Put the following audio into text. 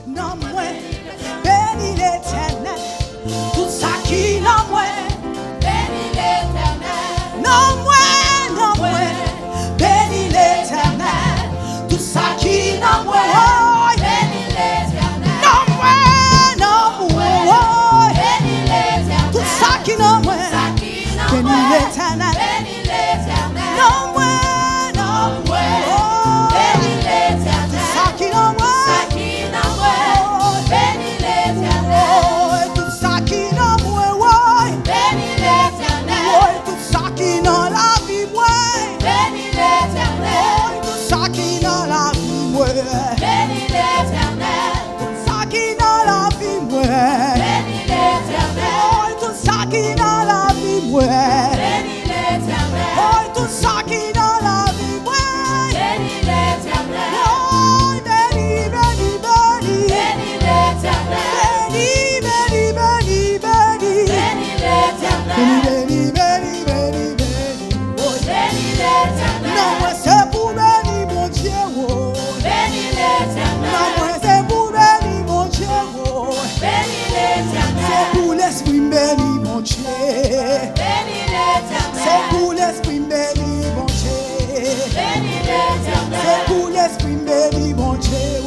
non mwen, béni l'Éternel, tout ça qui non mwen, béni l'Éternel, non mwen, béni l'Éternel, tout ça qui non mwen, béni l'Éternel, non mwen, béni l'Éternel, tout ça qui non mwen, béni l'Éternel, non mwen, béni l'Éternel, tout ça qui non mwen. C'est pour l'esprit béni, mon Dieu. C'est pour l'esprit béni, mon Dieu.